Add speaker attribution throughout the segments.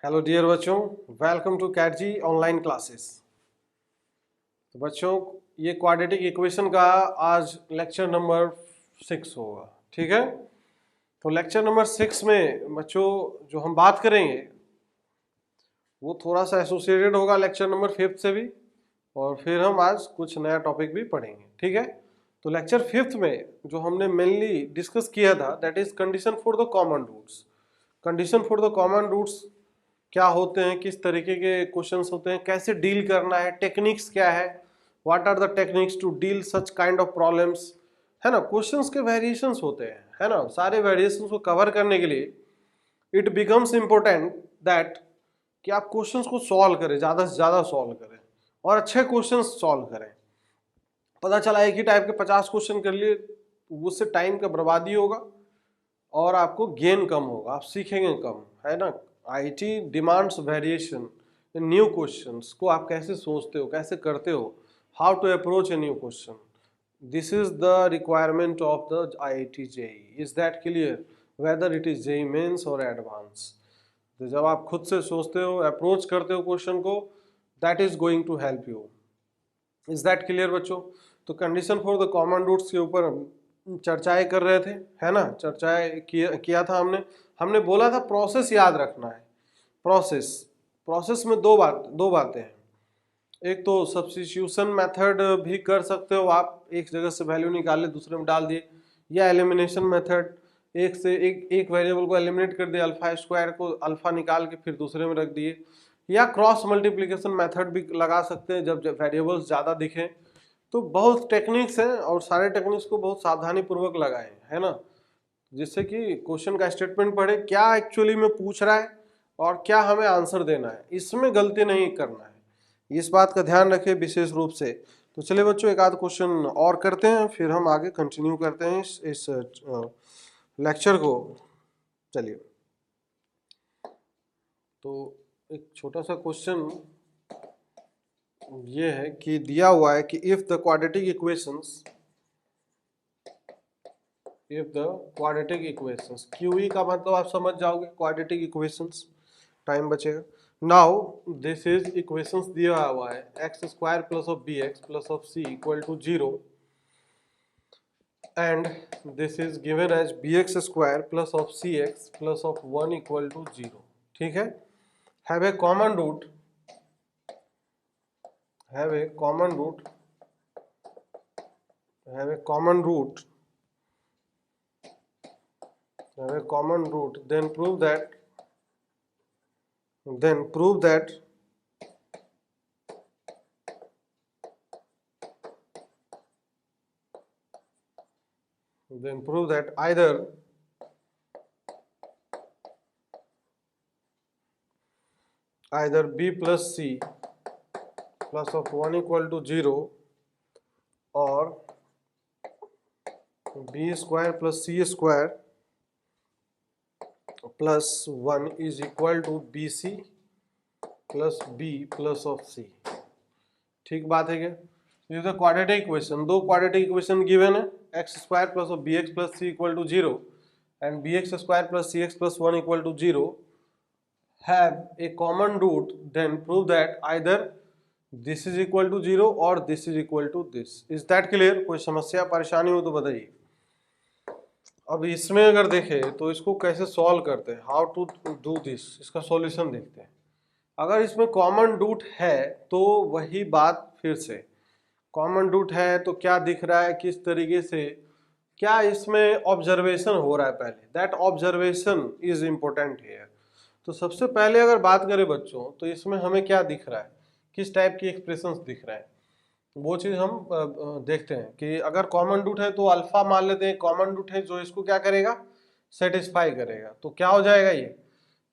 Speaker 1: Hello dear बच्चों, welcome to Cat ji online classes. तो बच्चों, ये क्वाड्रेटिक इक्वेशन का आज लेक्चर नंबर 6 होगा, ठीक है। तो लेक्चर नंबर 6 में बच्चों जो हम बात करेंगे वो थोड़ा सा एसोसिएटेड होगा लेक्चर नंबर 5 से भी, और फिर हम आज कुछ नया टॉपिक भी पढ़ेंगे, ठीक है। तो लेक्चर 5 में जो हमने मेनली डिस्कस किया था that is condition for the common roots. Condition for the common roots क्या होते हैं, किस तरीके के क्वेश्चंस होते हैं, कैसे डील करना है, टेक्निक्स क्या है, what are the techniques to deal such kind of problems, है ना। क्वेश्चंस के वेरिएशंस होते हैं, है ना। सारे वेरिएशंस को कवर करने के लिए इट बिकम्स इम्पोर्टेंट दैट कि आप क्वेश्चंस को सॉल्व करें, ज़्यादा से ज़्यादा सॉल्व करें और अच्छे क्वेश्चंस सॉल्व करें। पता चला एक ही टाइप के 50 क्वेश्चन कर लिए, उससे टाइम का बर्बादी होगा और आपको गेन कम होगा, आप सीखेंगे कम, है ना। It demands variation in new questions को आप कैसे सोचते हो, कैसे करते हो, how to approach a new question. This is the requirement of the IIT JEE. Is that clear? Whether it is JEE mains और एडवांस, तो जब आप खुद से सोचते हो, अप्रोच करते हो क्वेश्चन को, that is going to help you. Is that clear बच्चों? तो condition for the common roots के ऊपर हम चर्चाएं कर रहे थे, है ना। चर्चाएं किया था हमने हमने बोला था प्रोसेस याद रखना है। प्रोसेस प्रोसेस में दो बातें हैं। एक तो सब्स्टिट्यूशन मेथड भी कर सकते हो आप, एक जगह से वैल्यू निकाले दूसरे में डाल दिए, या एलिमिनेशन मेथड, एक से एक वेरिएबल को एलिमिनेट कर दिया, अल्फा स्क्वायर को अल्फा निकाल के फिर दूसरे में रख दिए, या क्रॉस मल्टीप्लिकेशन मेथड भी लगा सकते हैं जब वेरिएबल्स ज़्यादा दिखें। तो बहुत टेक्निक्स हैं और सारे टेक्निक्स को बहुत सावधानी पूर्वक लगाएं, है ना, जिससे कि क्वेश्चन का स्टेटमेंट पढ़े क्या एक्चुअली में पूछ रहा है और क्या हमें आंसर देना है, इसमें गलती नहीं करना है। इस बात का ध्यान रखें विशेष रूप से। तो चलिए बच्चों, एक आध क्वेश्चन और करते हैं, फिर हम आगे कंटिन्यू करते हैं इस लेक्चर को। चलिए, तो एक छोटा सा क्वेश्चन ये है कि दिया हुआ है कि if the quadratic equations QE का मतलब आप समझ जाओगे, क्वाड्रेटिक इक्वेशंस, टाइम बचेगा। नाउ दिस इज इक्वेशंस दिया हुआ है x square plus of B x plus of C equal to 0 and this is given as bx square plus of cx plus of 1 equal to 0, ठीक है। have a common root have a common root then prove that either b plus c plus of 1 equal to 0 or b square plus c square plus 1 is equal to bc plus b plus of c। ठीक बात है क्या? ये तो quadratic equation, दो quadratic equation given है, x square plus of B x plus C equal to 0 and b x square plus c x plus 1 equal to 0 have a common root, then prove that either this is equal to 0 or this is equal to this। Is that clear? कोई समस्या परेशानी हो तो बताइए। अब इसमें अगर देखें तो इसको कैसे सॉल्व करते हैं, हाउ टू डू दिस, इसका सॉल्यूशन देखते हैं। अगर इसमें कॉमन रूट है तो वही बात, फिर से कॉमन रूट है तो क्या दिख रहा है, किस तरीके से, क्या इसमें ऑब्जर्वेशन हो रहा है, पहले that observation is important here. तो सबसे पहले अगर बात करें बच्चों तो इसमें हमें क्या दिख रहा है, किस टाइप की एक्सप्रेशंस दिख रहा है, वो चीज हम देखते हैं। कि अगर कॉमन रूट है तो अल्फा मान लेते हैं कॉमन रूट है जो इसको क्या करेगा, सेटिस्फाई करेगा। तो क्या हो जाएगा ये,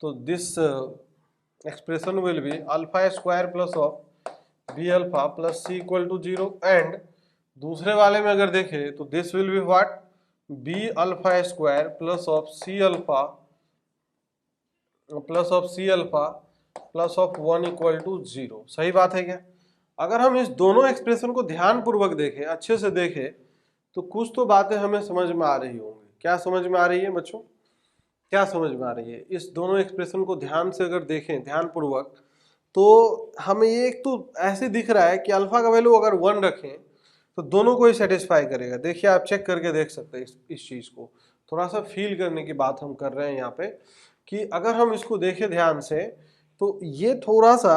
Speaker 1: तो this expression will be alpha square plus of b alpha plus C equal to 0 and दूसरे वाले में अगर देखें तो this will be what, b alpha square plus of c alpha plus of 1 equal to 0। सही बात है क्या? अगर हम इस दोनों एक्सप्रेशन को ध्यान पूर्वक देखें, अच्छे से देखें, तो कुछ तो बातें हमें समझ में आ रही होंगी। क्या समझ में आ रही है बच्चों? क्या समझ में आ रही है? इस दोनों एक्सप्रेशन को ध्यान से अगर देखें ध्यानपूर्वक तो हमें ये एक तो ऐसे दिख रहा है कि अल्फा का वैल्यू अगर 1 रखें तो दोनों को ही सेटिस्फाई करेगा। देखिए आप चेक करके देख सकते हैं इस चीज को, थोड़ा सा फील करने की बात हम कर रहे हैं यहाँ पे कि अगर हम इसको देखें ध्यान से तो ये थोड़ा सा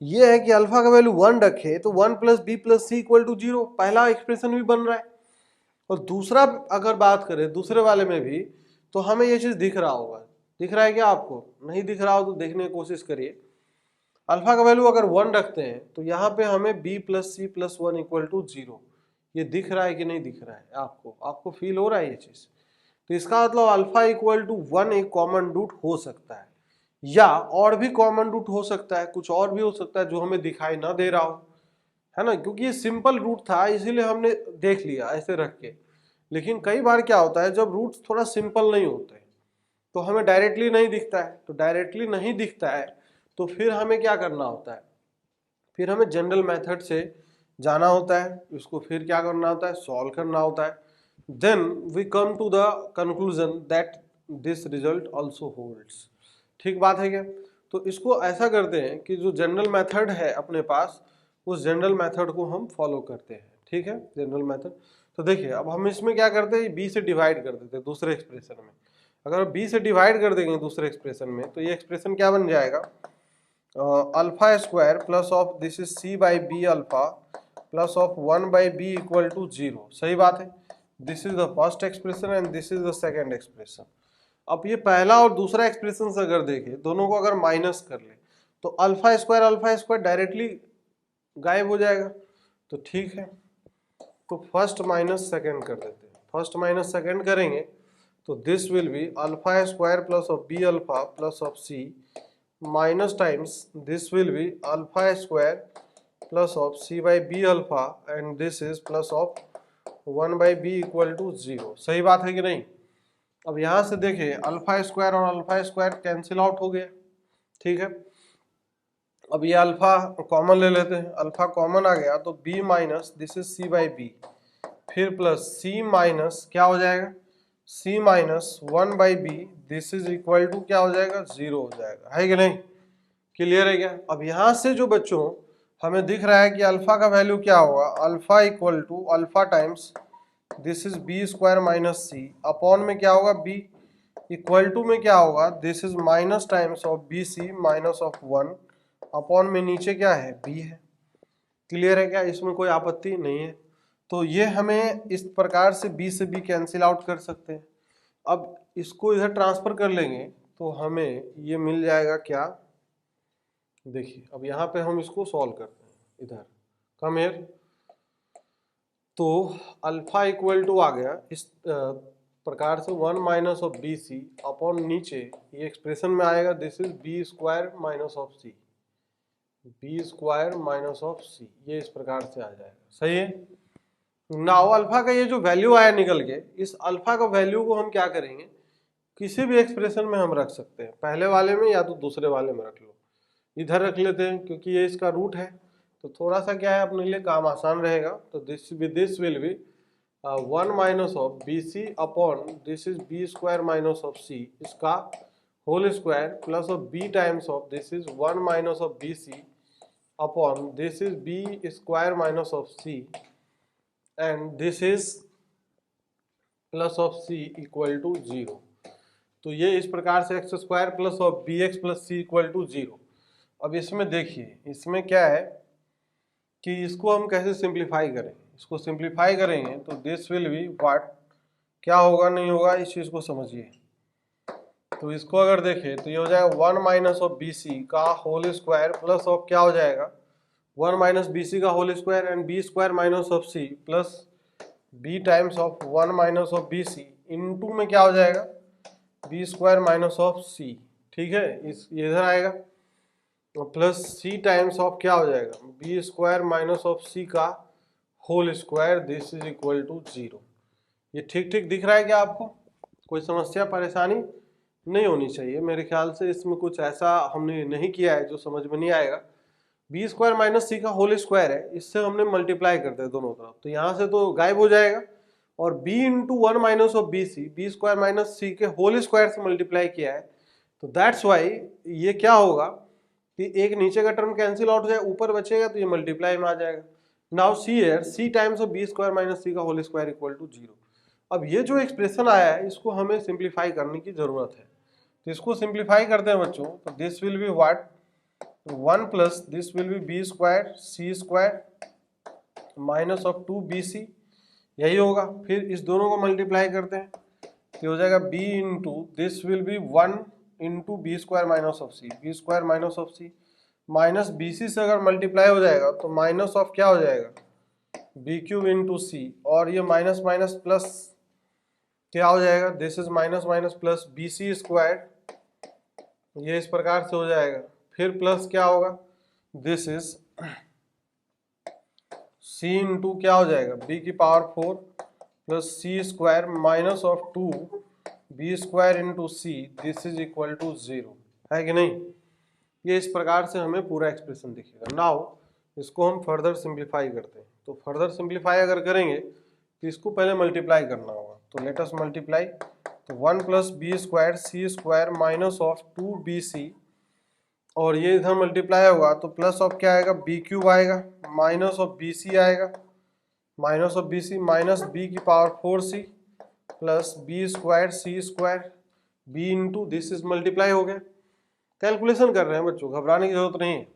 Speaker 1: ये है कि अल्फा का वैल्यू 1 रखे तो 1 plus b plus C equal to 0, पहला एक्सप्रेशन भी बन रहा है। और दूसरा अगर बात करें दूसरे वाले में भी तो हमें ये चीज दिख रहा होगा। दिख रहा है क्या आपको? नहीं दिख रहा हो तो देखने की कोशिश करिए। अल्फा का वैल्यू अगर 1 रखते हैं तो यहाँ पे हमें b plus c plus 1 equal to 0, ये दिख रहा है कि नहीं दिख रहा है आपको? आपको फील हो रहा है ये चीज? तो इसका मतलब अल्फा इक्वल टू 1 एक कॉमन रूट हो सकता है, या और भी कॉमन रूट हो सकता है, कुछ और भी हो सकता है जो हमें दिखाई ना दे रहा हो, है ना, क्योंकि ये सिंपल रूट था इसीलिए हमने देख लिया ऐसे रख के। लेकिन कई बार क्या होता है जब रूट्स थोड़ा सिंपल नहीं होते तो हमें डायरेक्टली नहीं दिखता है, तो डायरेक्टली नहीं दिखता है तो फिर हमें क्या करना होता है? फिर हमें जनरल मेथड से जाना होता है, उसको फिर क्या करना होता है? सॉल्व करना होता है। Then we come to the conclusion that this result also holds. ठीक बात है क्या? तो इसको ऐसा करते हैं कि जो जनरल मेथड है अपने पास उस जनरल मेथड को हम फॉलो करते हैं। ठीक है, जनरल मेथड। तो देखिए अब हम इसमें क्या करते हैं, बी से डिवाइड कर देते हैं दूसरे एक्सप्रेशन में। अगर बी से डिवाइड कर देंगे दूसरे एक्सप्रेशन में तो ये एक्सप्रेशन क्या बन जाएगा? Alpha square plus of this is c by b alpha plus of 1 by b equal to 0। सही बात है। This is the first expression and this is the second expression. अब ये पहला और दूसरा एक्सप्रेशन अगर देखें दोनों को अगर माइनस कर ले तो अल्फा स्क्वायर डायरेक्टली गायब हो जाएगा। तो ठीक है, तो फर्स्ट माइनस सेकेंड कर देते हैं। फर्स्ट माइनस सेकेंड करेंगे तो this will be alpha square plus of b alpha plus of c minus times this will be alpha square plus of c by b alpha and this is plus of 1 by b equal to 0। सही बात है कि नहीं? अब यहां से देखिए alpha square और अल्फा स्क्वायर कैंसिल आउट हो गया। ठीक है, अब ये अल्फा कॉमन ले लेते हैं, अल्फा कॉमन आ गया तो b minus this is c by b, फिर प्लस c माइनस क्या हो जाएगा? c minus 1 by b, this is equal to क्या हो जाएगा? 0 हो जाएगा। है कि नहीं? क्लियर है क्या? अब यहाँ से जो बच्चों हमें दिख रहा है कि अल्फा का वैल्यू क्या होगा? Alpha equal to alpha times this is B square minus c upon में क्या होगा? b इक्वल टू में क्या होगा? This is minus times of B C minus of 1 upon में नीचे क्या है? b है। क्लियर है क्या? इसमें कोई आपत्ति नहीं है। तो ये हमें इस प्रकार से b से b कैंसिल आउट कर सकते हैं। अब इसको इधर ट्रांसफर कर लेंगे तो हमें ये मिल जाएगा क्या? देखिए अब यहाँ पे हम इसको सॉल्व करते हैं, इधर कम हियर। तो अल्फा इक्वल टू आ गया इस प्रकार से 1 minus of B C upon नीचे ये एक्सप्रेशन में आएगा this is B square minus of C, B square minus of C, ये इस प्रकार से आ जाएगा। सही है। नाउ अल्फा का ये जो वैल्यू आया निकल के, इस अल्फा का वैल्यू को हम क्या करेंगे? किसी भी एक्सप्रेशन में हम रख सकते हैं, पहले वाले में या तो दूसरे वाले में रख लो। इधर रख लेते हैं क्योंकि ये इसका रूट है तो थोड़ा सा क्या है अपने लिए काम आसान रहेगा। तो this will be 1 minus of B C upon this is B square minus of C इसका whole square plus of B times of this is 1 minus of B C upon this is B square minus of C and this is plus of C equal to 0। तो ये इस प्रकार से X square plus of B x plus C equal to 0। अब इसमें देखिए इसमें क्या है कि इसको हम कैसे सिंप्लीफाई करें। इसको सिंप्लीफाई करेंगे तो दिस विल बी व्हाट, क्या होगा नहीं होगा इस चीज को समझिए। तो इसको अगर देखें तो ये हो जाएगा 1 माइनस ऑफ बी सी का होल स्क्वायर प्लस ऑफ क्या हो जाएगा? 1 माइनस बी सी का whole square and b square minus of c plus b times of 1 minus of B c into में क्या हो जाएगा? B square minus of c. ठीक है, इस इधर आएगा प्लस सी टाइम्स ऑफ क्या हो जाएगा? B square minus of c का whole square this is equal to 0। ये ठीक ठीक दिख रहा है क्या आपको? कोई समस्या परेशानी नहीं होनी चाहिए मेरे ख्याल से। इसमें कुछ ऐसा हमने नहीं किया है जो समझ में नहीं आएगा। बी स्क्वायर माइनस सी का होल स्क्वायर है, इससे हमने मल्टीप्लाई करते हैं दोनों तरफ, तो यहाँ से तो गायब हो जाएगा और b into 1 minus of B C, B square minus C के होल स्क्वायर से मल्टीप्लाई किया है, तो दैट्स वाई ये क्या होगा कि एक नीचे का टर्म कैंसिल आउट हो जाए, ऊपर बचेगा तो ये मल्टीप्लाई में आ जाएगा। Now see here C times of B square minus C का होल स्क्वायर इक्वल टू 0। अब ये जो एक्सप्रेशन आया है इसको हमें सिंप्लीफाई करने की जरूरत है, तो इसको सिंप्लीफाई करते हैं बच्चों। तो this will be what, 1 plus this will be b square C square minus of 2bc, यही होगा। फिर इस दोनों को मल्टीप्लाई करते हैं तो हो जाएगा b into this will be 1 into b square minus of C, B square minus of c minus b c से अगर मल्टीप्लाई हो जाएगा तो माइनस ऑफ क्या हो जाएगा बी क्यूब इंटू सी, और ये माइनस माइनस प्लस क्या हो जाएगा, this is minus minus plus b c square, ये इस प्रकार से हो जाएगा। फिर प्लस क्या होगा, दिस इज c इंटू क्या हो जाएगा b की power 4 plus c square minus of 2 b square into c, this is equal to 0, है कि नहीं। ये इस प्रकार से हमें पूरा एक्सप्रेशन दिखेगा। नाउ इसको हम फर्दर सिंप्लीफाई करते हैं, तो फर्दर सिंप्लीफाई अगर करेंगे तो इसको पहले मल्टीप्लाई करना होगा, तो लेट अस मल्टीप्लाई। तो 1 plus B square C square minus of 2bc, और ये इधर मल्टीप्लाई होगा तो प्लस ऑफ क्या आएगा बी क्यूब आएगा माइनस ऑफ बी सी आएगा, minus of B C minus B की power 4c plus B square C square B into this is multiply हो गया। कैलकुलेशन कर रहे हैं बच्चों, घबराने की जरूरत नहीं है।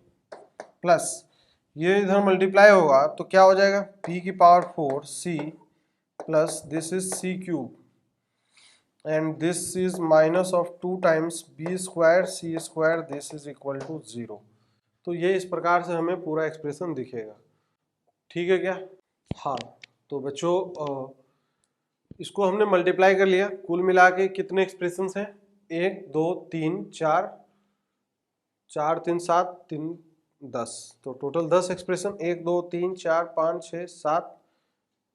Speaker 1: प्लस ये इधर मल्टीप्लाई होगा तो क्या हो जाएगा बी की power 4c plus this is c cube and this is minus of 2 times b square c square, this is equal to 0। तो ये इस प्रकार से हमें पूरा एक्सप्रेशन दिखेगा, ठीक है क्या। हाँ तो बच्चों इसको हमने मल्टीप्लाई कर लिया, कुल मिला के कितने एक्सप्रेशंस हैं 1 2 3 4 4 3 7 3 10, तो टोटल 10 एक्सप्रेशन 1 2 3 4 5 6 7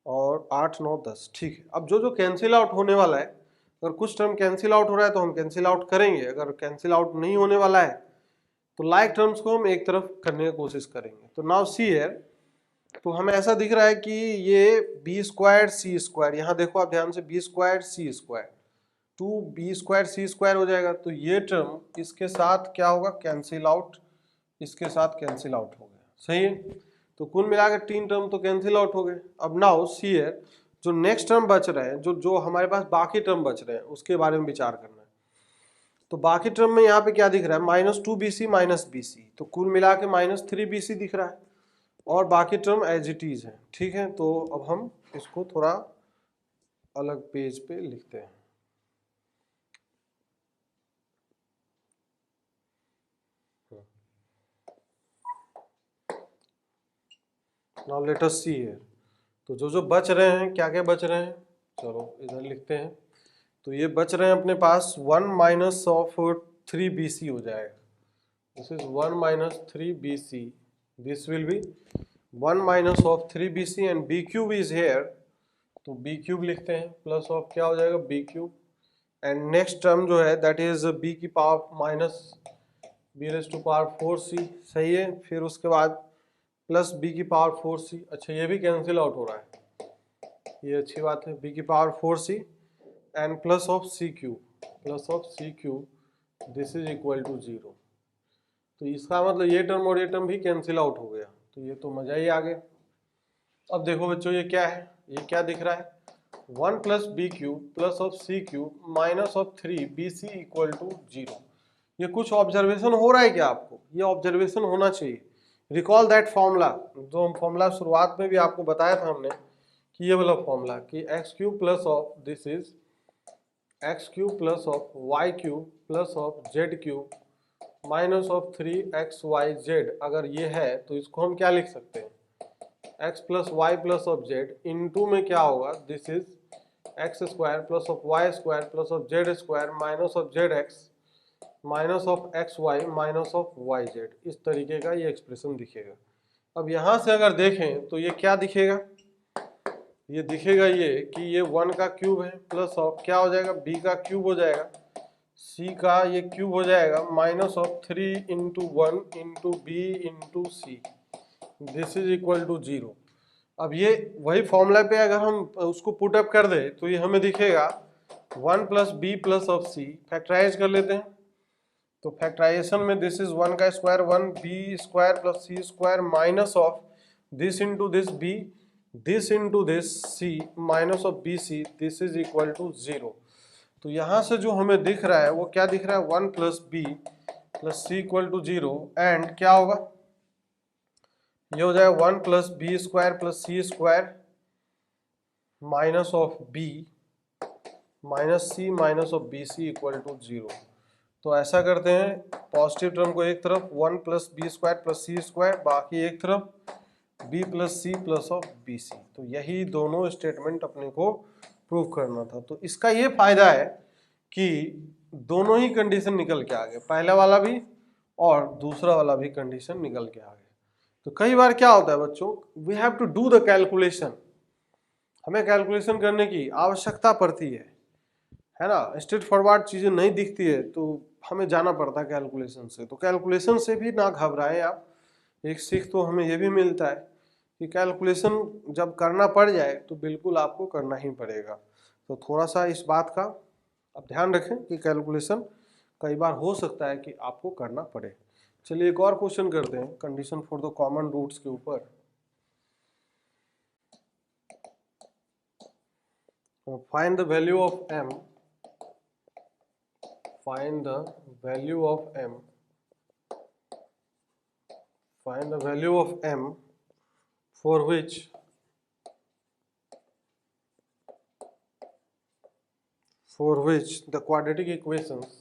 Speaker 1: और 8 9 10, ठीक है। अब जो कैंसिल आउट होने वाला है, अगर कुछ टर्म कैंसिल आउट हो रहा है तो हम कैंसिल आउट करेंगे, अगर कैंसिल आउट नहीं होने वाला है तो लाइक टर्म्स को हम एक तरफ करने की कोशिश करेंगे। तो नाउ सी हियर, तो हमें ऐसा दिख रहा है कि ये बी स्क्वायर सी स्क्वायर, यहाँ देखो आप ध्यान से, बी स्क्वायर सी स्क्वायर 2b स्क्वायर सी स्क्वायर हो जाएगा, तो ये टर्म इसके साथ क्या होगा कैंसिल आउट, इसके साथ कैंसिल आउट हो गया, सही है। तो कुल मिलाकर 3 टर्म तो कैंसिल आउट हो गए। अब नाउ सी हियर जो नेक्स्ट टर्म बच रहे हैं, जो हमारे पास बाकी टर्म बच रहे हैं उसके बारे में विचार करना है। तो बाकी टर्म में यहाँ पे क्या दिख रहा है -2bc माइनस bc, तो कुल मिला के -3bc दिख रहा है, और बाकी टर्म एज इट इज है, ठीक है। तो अब हम इसको थोड़ा अलग पेज पे लिखते हैं। Now let us see here, तो जो बच रहे हैं, क्या क्या बच रहे हैं, चलो इधर लिखते हैं। तो ये बच रहे हैं अपने पास 1 माइनस ऑफ 3bc हो जाएगा, this is 1 minus 3bc, this will be 1 minus of 3bc and b cube is here, तो b क्यूब लिखते हैं प्लस ऑफ क्या हो जाएगा b cube, and next term जो है दैट इज b की power minus b raise to power 4c, सही है। फिर उसके बाद प्लस b की पावर 4c, अच्छा ये भी कैंसिल आउट हो रहा है, ये अच्छी बात है, b की power 4c and plus of c cube, this is equal to 0। तो इसका मतलब ये टर्म और ये टर्म भी कैंसिल आउट हो गया, तो ये तो मजा ही आ गया। अब देखो बच्चों ये क्या है, ये क्या दिख रहा है 1 plus b cube plus of c cube minus of 3bc equal to 0। ये कुछ ऑब्जर्वेशन हो रहा है क्या आपको, ये ऑब्जर्वेशन होना चाहिए। रिकॉल दैट फॉर्मूला, जो हम फॉर्मूला शुरुआत में भी आपको बताया था हमने कि ये वाला फॉर्मूला कि x cube plus of this is x cube plus of y cube plus of z cube minus of 3xyz, अगर ये है तो इसको हम क्या लिख सकते हैं x plus y plus of z, into में क्या होगा this is x square plus of y square plus of z square minus of z x minus of x y minus of y z, इस तरीके का ये expression दिखेगा। अब यहाँ से अगर देखें तो ये क्या दिखेगा, ये दिखेगा ये कि ये 1 का क्यूब है प्लस ऑफ क्या हो जाएगा b का क्यूब हो जाएगा, c का ये क्यूब हो जाएगा minus of 3 into 1 into b into c, this is equal to 0। अब ये वही फॉर्मूला पे अगर हम उसको पुट अप कर दे तो ये हमें दिखेगा 1 plus b plus of c. Factorise कर लेते हैं, तो फैक्टराइजेशन में दिस इज 1 का square 1 b square plus c square minus of this into this b, this into this c minus of B c, this is equal to 0। तो यहाँ से जो हमें दिख रहा है वो क्या दिख रहा है, 1 plus b plus C equal to 0 and क्या होगा, ये हो जाएगा 1 plus B square plus c square minus of b minus c minus of B c equal to 0। तो ऐसा करते हैं, पॉजिटिव टर्म को एक तरफ 1 plus B square plus c square, बाकी एक तरफ b plus c plus of B c. तो यही दोनों स्टेटमेंट अपने को प्रूव करना था। तो इसका ये फायदा है कि दोनों ही कंडीशन निकल के आ गए, पहला वाला भी और दूसरा वाला भी कंडीशन निकल के आ गए। तो कई बार क्या होता है बच्चों, we have to do the calculation, हमें कैलकुलेशन करने की आवश्यकता पड़ती है ना। स्ट्रेट फॉरवर्ड चीजें नहीं दिखती है तो हमें जाना पड़ता है कैलकुलेशन से। तो कैलकुलेशन से भी ना घबराएं आप, एक सीख तो हमें ये भी मिलता है कि कैलकुलेशन जब करना पड़ जाए तो बिल्कुल आपको करना ही पड़ेगा। तो थोड़ा सा इस बात का आप ध्यान रखें कि कैलकुलेशन कई बार हो सकता है कि आपको करना पड़े। चलिए एक और क्वेश्चन करते हैं condition for the common roots के ऊपर। Find the value of m, find the value of m, find the value of m for which the quadratic equations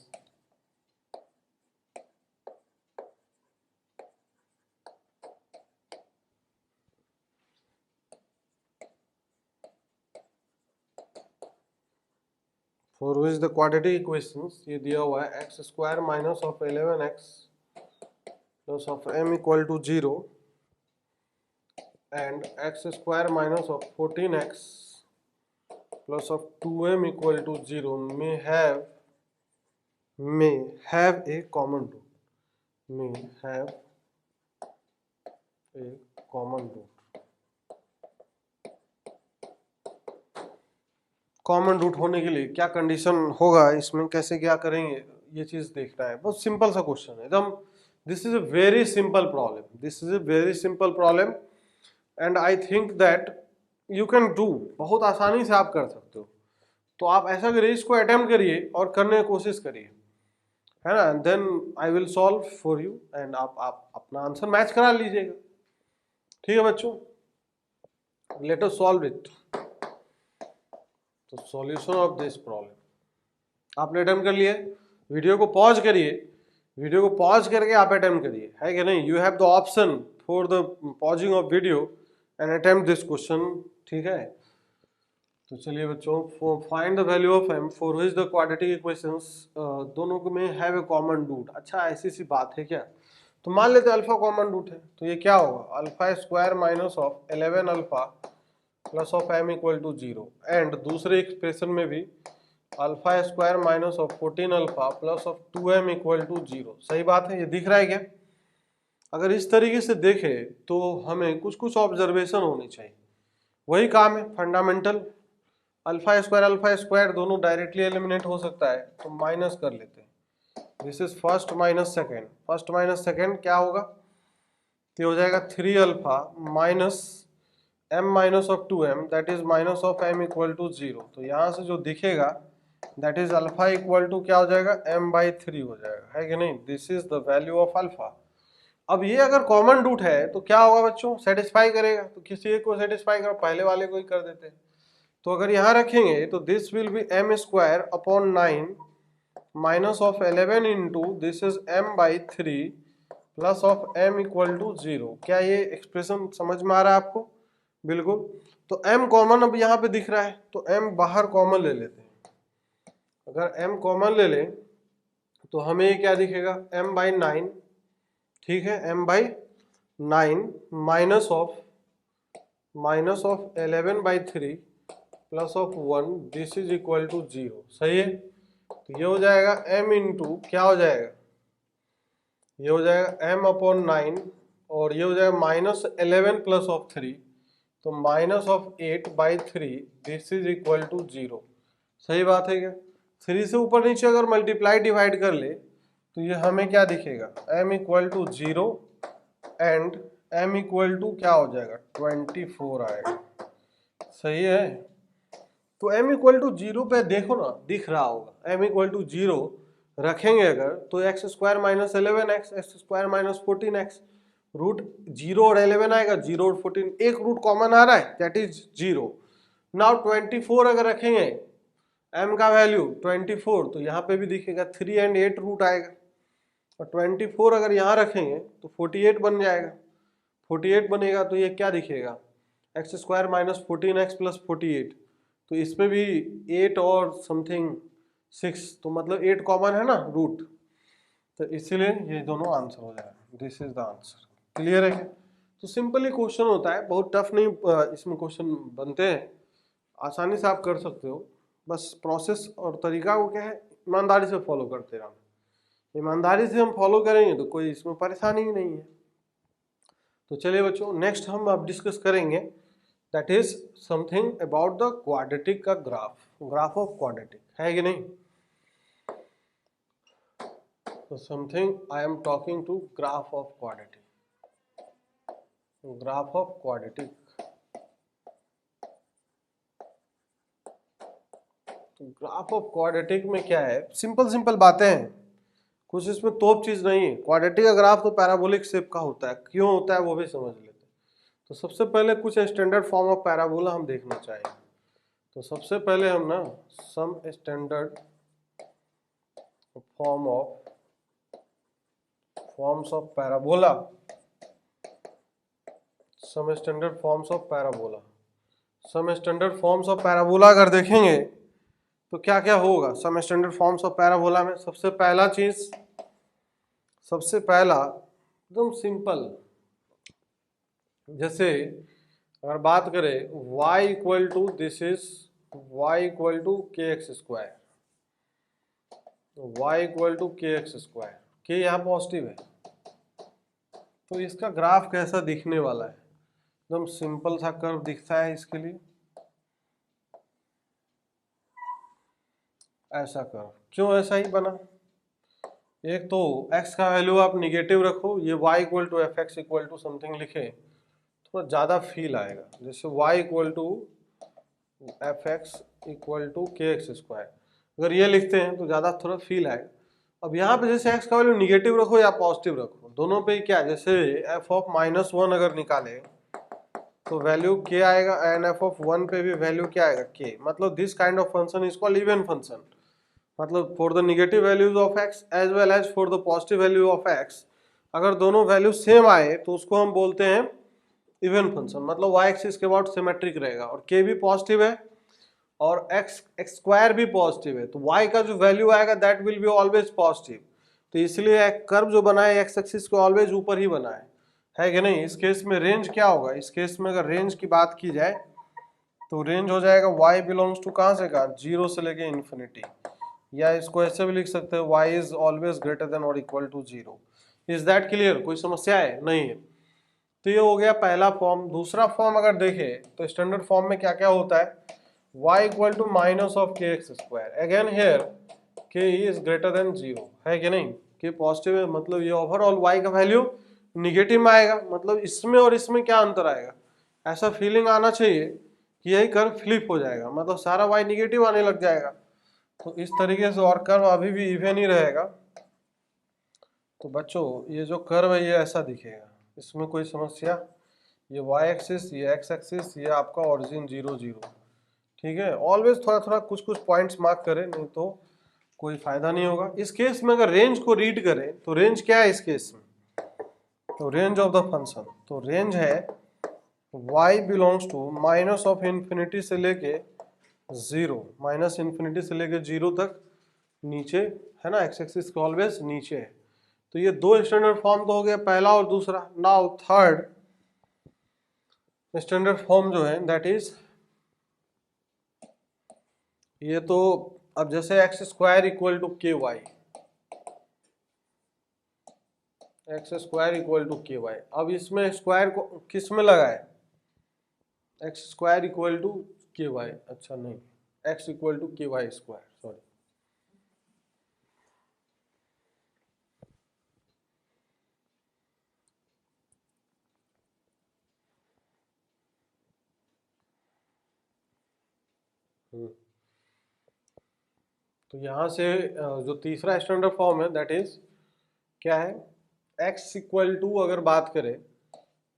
Speaker 1: ये दिया हुआ है x square minus of 11x plus of m equal to 0 and x square minus of 14x plus of 2m equal to 0 may have a common root, may have a common root। Common root होने के लिए क्या condition होगा, इसमें कैसे क्या करेंगे, ये चीज देखना है। बहुत सिंपल सा क्वेश्चन है एकदम। This is a very simple problem, this is a very simple problem and I think that you can do, बहुत आसानी से आप कर सकते हो। तो आप ऐसा करिए, इसको अटेम्प्ट करिए और करने की कोशिश करिए, है ना। Then I will solve for you and आप अपना आंसर मैच करा लीजिएगा। ठीक है बच्चों, लेट अस सॉल्व इट। तो सॉल्यूशन ऑफ दिस प्रॉब्लम आपने अटेम्प्ट कर लिए, वीडियो को पॉज करिए, वीडियो को पॉज करके आप अटेम्प्ट करिए, है कि नहीं। You have the option for the pausing of video and attempt this question, ठीक है। तो चलिए बच्चों, find the value of m for which the quadratic equations दोनों में हैव ए कॉमन रूट। अच्छा ऐसी सी बात है क्या, तो मान लेते अल्फा कॉमन रूट है, तो ये क्या होगा, alpha square minus of 11 alpha plus of m equal to 0 and दूसरे एक्सप्रेशन में भी alpha square minus of 14 alpha plus of 2m equal to 0। सही बात है, ये दिख रहा है क्या। अगर इस तरीके से देखें तो हमें कुछ कुछ ऑब्जर्वेशन होनी चाहिए। वही काम है फंडामेंटल, अल्फा स्क्वायर दोनों डायरेक्टली एलिमिनेट हो सकता है, तो माइनस कर लेते हैं। This is first minus second, first minus second क्या होगा, तो हो जाएगा 3 alpha minus m minus of 2m that is minus of m equal to 0। तो यहाँ से जो दिखेगा that is alpha equal to क्या हो जाएगा, m/3 हो जाएगा, है कि नहीं। This is the value of alpha. अब ये अगर कॉमन रूट है तो क्या होगा बच्चों, सेटिस्फाई करेगा। तो किसी एक को सेटिस्फाई करो, पहले वाले को ही कर देते हैं। तो अगर यहाँ रखेंगे तो this will be m square upon 9 minus of 11 into this is m/3 plus of m equal to 0। क्या ये एक्सप्रेशन समझ में आ रहा है आपको, बिल्कुल। तो m कॉमन अब यहाँ पे दिख रहा है, तो m बाहर कॉमन ले लेते हैं। अगर m कॉमन ले लें तो हमें ये क्या दिखेगा, m/9, ठीक है, m/9 minus of 11/3 plus of 1 this is equal to 0। सही है, तो ये हो जाएगा m इंटू क्या हो जाएगा, ये हो जाएगा m अपॉन 9 और ये हो जाएगा माइनस 11 प्लस ऑफ 3, तो -8/3 दिस इज इक्वल टू 0। सही बात है क्या? 3 से ऊपर नीचे अगर मल्टीप्लाई डिवाइड कर ले तो ये हमें क्या दिखेगा, m equal to 0 and m equal to क्या हो जाएगा, 24 आएगा। सही है। तो m इक्वल टू 0 पे देखो ना, दिख रहा होगा m इक्वल टू 0 रखेंगे अगर तो x square minus 11x, x square minus 14x, root 0 और 11 आएगा, 0 और 14, एक रूट कॉमन आ रहा है दैट इज 0। नाउ 24 अगर रखेंगे m का वैल्यू 24 तो यहाँ पे भी दिखेगा 3 एंड 8 रूट आएगा, और 24 अगर यहाँ रखेंगे तो 48 बन जाएगा। 48 बनेगा तो ये क्या दिखेगा, X square minus 14x plus 48, तो इसमें भी 8 और समथिंग 6, तो मतलब 8 कॉमन है ना रूट, तो इसीलिए ये दोनों आंसर हो जाएगा। This is the answer. Clear है क्या? तो सिंपल ही क्वेश्चन होता है, बहुत टफ नहीं इसमें क्वेश्चन बनते हैं, आसानी से आप कर सकते हो। बस प्रोसेस और तरीका को क्या है, ईमानदारी से फॉलो करते रहना। ईमानदारी से हम फॉलो करेंगे तो कोई इसमें परेशानी ही नहीं है। तो चलिए बच्चों, नेक्स्ट हम अब डिस्कस करेंगे that is something about the quadratic का ग्राफ, ग्राफ ऑफ क्वाड्रेटिक, है कि नहीं? तो something I am talking to graph of quadratic, graph of quadratic. तो ग्राफ ऑफ क्वाड्रेटिक में क्या है, सिंपल सिंपल बातें हैं, कुछ इसमें तोप चीज नहीं है। क्वाड्रेटिक का ग्राफ तो पैराबोलिक शेप का होता है, क्यों होता है वो भी समझ लेते हैं। तो सबसे पहले कुछ स्टैंडर्ड फॉर्म ऑफ पैराबोला हम देखना चाहेंगे। तो सबसे पहले हम ना some standard form of forms of parabola, some standard forms of parabola, some standard forms of parabola अगर देखेंगे तो क्या क्या होगा some standard forms of parabola में। सबसे पहला चीज, सबसे पहला एकदम सिंपल, जैसे अगर बात करें y equal to this is y equal to के x square, y equal to के एक्स स्क्वायर, के यहाँ पॉजिटिव है, तो इसका ग्राफ कैसा दिखने वाला है, एकदम सिंपल सा कर्व दिखता है इसके लिए, ऐसा कर्व। क्यों ऐसा ही बना, एक तो x का वैल्यू आप निगेटिव रखो, ये y equal to F x equal to something लिखे, थोड़ा ज़्यादा फील आएगा। जैसे y equal to F x equal to के एक्स स्क्वायर, अगर ये लिखते हैं तो ज़्यादा थोड़ा फील आएगा। अब यहाँ पे जैसे x का वैल्यू निगेटिव रखो या पॉजिटिव रखो, दोनों पे क्या, जैसे f ऑफ -1 अगर निकाले तो वैल्यू k आएगा, एंड f ऑफ 1 पे भी वैल्यू क्या आएगा, k। मतलब this kind of function is called even function, मतलब for the negative values of x as well as for the positive value of x, अगर दोनों वैल्यू सेम आए तो उसको हम बोलते हैं इवन फंक्शन, मतलब y एक्सिस के अबाउट सिमेट्रिक रहेगा, और k भी पॉजिटिव है और x स्क्वायर भी पॉजिटिव है, तो y का जो वैल्यू आएगा that will be always positive. तो इसलिए कर्व जो बना है x एक्सिस को ऑलवेज ऊपर ही बना है कि नहीं। इस केस में रेंज क्या होगा, इस केस में अगर रेंज की बात की जाए तो रेंज हो जाएगा y बिलोंग्स टू कहाँ से कहाँ, 0 से लेके इन्फिनिटी, या इसको ऐसे भी लिख सकते हैं y is always greater than और equal to 0। Is that clear, कोई समस्या है? नहीं है। तो ये हो गया पहला फॉर्म। दूसरा फॉर्म अगर देखें तो स्टैंडर्ड फॉर्म में क्या क्या होता है, y equal to minus of K x square, again here k is greater than 0, है कि नहीं, k पॉजिटिव है, मतलब ये ओवरऑल y का वैल्यू निगेटिव में आएगा, मतलब इसमें और इसमें क्या अंतर आएगा, ऐसा फीलिंग आना चाहिए कि यही कर्व फ्लिप हो जाएगा, मतलब सारा y निगेटिव आने लग जाएगा। तो इस तरीके से, और कर्व अभी भी इवन ही रहेगा। तो बच्चों ये जो कर्व है ये ऐसा दिखेगा, इसमें कोई समस्या, ये y एक्सिस, ये x एक्सिस, ये आपका ओरिजिन 0 0, ठीक है। ऑलवेज थोड़ा थोड़ा कुछ कुछ पॉइंट्स मार्क करें, नहीं तो कोई फायदा नहीं होगा। इस केस में अगर रेंज को रीड करें तो रेंज क्या है इस केस में, तो रेंज ऑफ द फंक्शन, तो रेंज है y belongs to minus of infinity से लेके 0, माइनस इन्फिनिटी से लेके 0 तक नीचे है ना, x एक्सिस के ऑलवेज नीचे है। तो ये दो स्टैंडर्ड फॉर्म तो हो गया, पहला और दूसरा। नाउ थर्ड स्टैंडर्ड फॉर्म जो है दैट इज, ये तो अब जैसे x square equal to k y, x square equal to k y, अब इसमें स्क्वायर को किस में लगाए, x square equal to k y, अच्छा नहीं, x equal to k y square, sorry. तो यहाँ से जो तीसरा स्टैंडर्ड फॉर्म है दैट इज क्या है, x इक्वल टू, अगर बात करें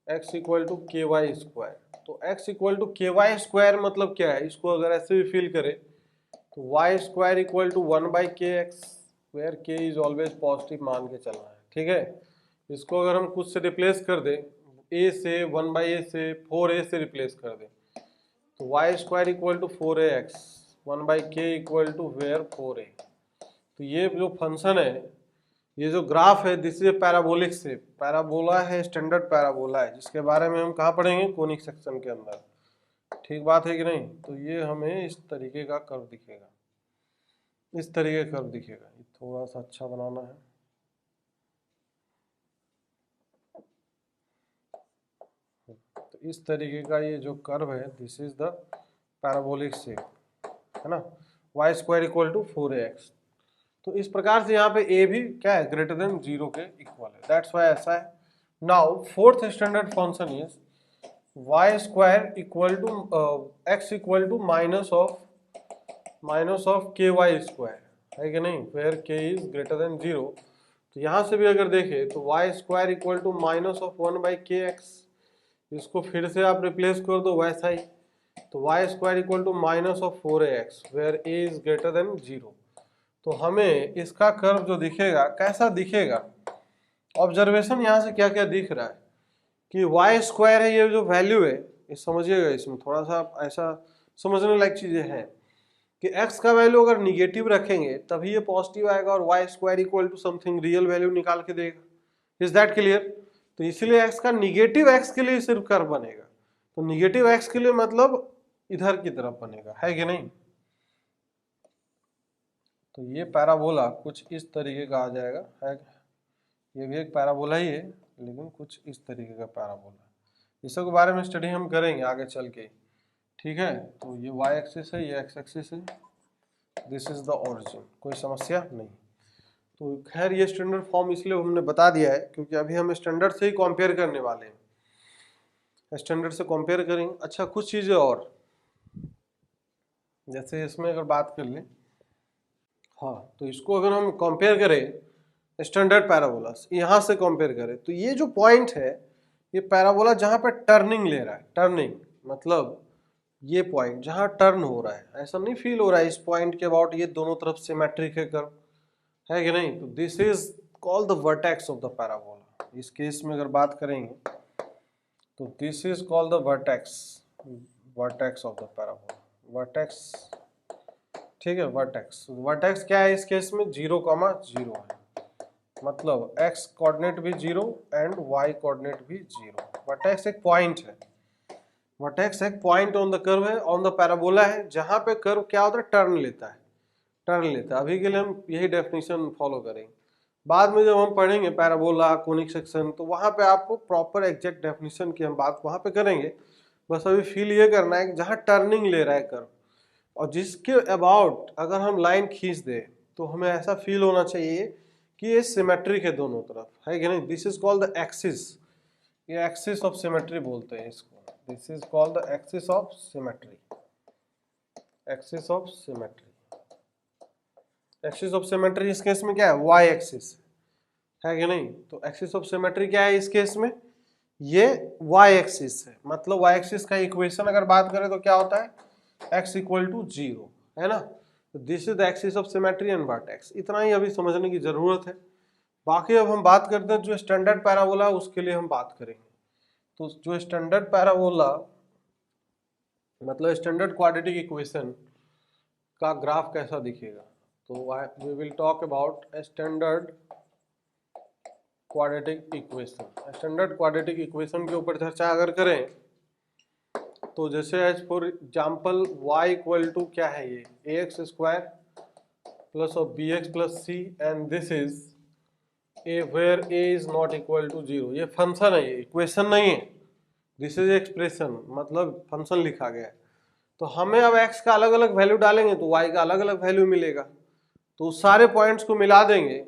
Speaker 1: x equal to k y square, तो x equal to k y square मतलब क्या है, इसको अगर ऐसे भी फील करें तो y square equal to 1/kx where k is always positive मान के चलना है, ठीक है। इसको अगर हम कुछ से रिप्लेस कर दें, a से 1/a से 4a से रिप्लेस कर दें, तो y square equal to 4ax 1/k equal to where 4a। तो ये जो फंक्शन है, ये जो ग्राफ है, this is parabolic shape, parabola है, स्टैंडर्ड पैराबोला है, जिसके बारे में हम कहाँ पढ़ेंगे, कोनिक सेक्शन के अंदर, ठीक बात है कि नहीं। तो ये हमें इस तरीके का कर्व दिखेगा, इस तरीके का कर्व दिखेगा। ये थोड़ा सा अच्छा बनाना है, तो इस तरीके का ये जो कर्व है, this is the parabolic shape, है ना, Y square equal to 4ax। तो इस प्रकार से यहाँ पे a भी क्या है, ग्रेटर देन 0 के इक्वल है, दैट्स वाई ऐसा है। Now fourth standard function is y square equal to x equal to minus of k y square, है कि नहीं, वेयर के इज ग्रेटर देन 0। तो यहाँ से भी अगर देखें तो y square equal to minus of 1/kx, इसको फिर से आप रिप्लेस कर दो वैसा ही, तो y square equal to minus of 4ax where a is greater than 0। तो हमें इसका कर्व जो दिखेगा कैसा दिखेगा, ऑब्जर्वेशन यहाँ से क्या क्या दिख रहा है कि वाई स्क्वायर है, ये जो वैल्यू है, ये समझिएगा, इसमें थोड़ा सा ऐसा समझने लायक चीजें हैं कि x का वैल्यू अगर निगेटिव रखेंगे तभी ये पॉजिटिव आएगा और y square equal to something real value निकाल के देगा, इज दैट क्लियर। तो इसीलिए x का निगेटिव x के लिए सिर्फ कर्व बनेगा, तो निगेटिव x के लिए मतलब इधर की तरफ बनेगा, है कि नहीं। तो ये पैराबोला कुछ इस तरीके का आ जाएगा, है, ये भी एक पैराबोला ही है लेकिन कुछ इस तरीके का पैराबोला। इस सब के बारे में स्टडी हम करेंगे आगे चल के, ठीक है। तो ये y एक्सिस है, ये x एक्सिस है, दिस इज द ओरिजिन, कोई समस्या नहीं। तो खैर ये स्टैंडर्ड फॉर्म इसलिए हमने बता दिया है क्योंकि अभी हम स्टैंडर्ड से ही कंपेयर करने वाले हैं, स्टैंडर्ड से कंपेयर करेंगे। अच्छा कुछ चीजें और, जैसे इसमें अगर बात कर लें, हाँ, तो इसको अगर हम कंपेयर करें स्टैंडर्ड पैराबोला यहाँ से कंपेयर करें, तो ये जो पॉइंट है, ये पैराबोला जहाँ पे टर्निंग ले रहा है, टर्निंग मतलब ये पॉइंट जहाँ टर्न हो रहा है, ऐसा नहीं फील हो रहा है इस पॉइंट के अबाउट ये दोनों तरफ सिमेट्रिक है कर्व, है कि नहीं। तो this is called the vertex of the parabola. इस केस में अगर बात करेंगे तो this is called the vertex of the parabola, vertex, ठीक है। वर्टेक्स, वर्टेक्स क्या है इस केस में, 0,0 है, मतलब x कोऑर्डिनेट भी 0 एंड y कोऑर्डिनेट भी 0। वर्टेक्स एक पॉइंट है, वर्टेक्स एक पॉइंट ऑन द कर्व है, ऑन द पैराबोला है, जहां पे कर्व क्या होता है, टर्न लेता है, टर्न लेता है। अभी के लिए हम यही डेफिनेशन फॉलो करेंगे, बाद में जब हम पढ़ेंगे पैराबोला, कोनिक सेक्शन, तो वहां पे आपको प्रॉपर एग्जैक्ट डेफिनेशन की हम बात वहां पे करेंगे। बस अभी फील ये करना है कि जहां टर्निंग ले रहा है कर्व और जिसके अबाउट अगर हम लाइन खींच दे तो हमें ऐसा फील होना चाहिए कि ये सिमेट्रिक है दोनों तरफ, है कि नहीं। This is called the axis, ये एक्सिस ऑफ सिमेट्री बोलते हैं इसको, this is called the axis of symmetry, axis of symmetry. Axis of symmetry इस केस में क्या है, वाई एक्सिस, है कि नहीं। तो एक्सिस ऑफ सिमेट्री क्या है इस केस में, ये वाई एक्सिस है, मतलब वाई एक्सिस का इक्वेशन अगर बात करें तो क्या होता है, x इक्वल टू 0, है ना। तो this is the axis of symmetry and vertex, इतना ही अभी समझने की जरूरत है। बाकी अब हम बात करते हैं जो स्टैंडर्ड पैराबोला, उसके लिए हम बात करेंगे। तो जो स्टैंडर्ड पैराबोला मतलब स्टैंडर्ड क्वाड्रेटिक इक्वेशन का ग्राफ कैसा दिखेगा, तो we will talk about standard quadratic equation. Standard quadratic equation के ऊपर चर्चा अगर करें तो जैसे as for example y equal to क्या है, ये ax square plus of bx plus c and this is a where a is not equal to 0। ये फंक्शन है, ये इक्वेशन नहीं है, दिस इज एक्सप्रेशन, मतलब फंक्शन लिखा गया है। तो हमें अब x का अलग अलग वैल्यू डालेंगे तो y का अलग अलग वैल्यू मिलेगा, तो उस सारे पॉइंट्स को मिला देंगे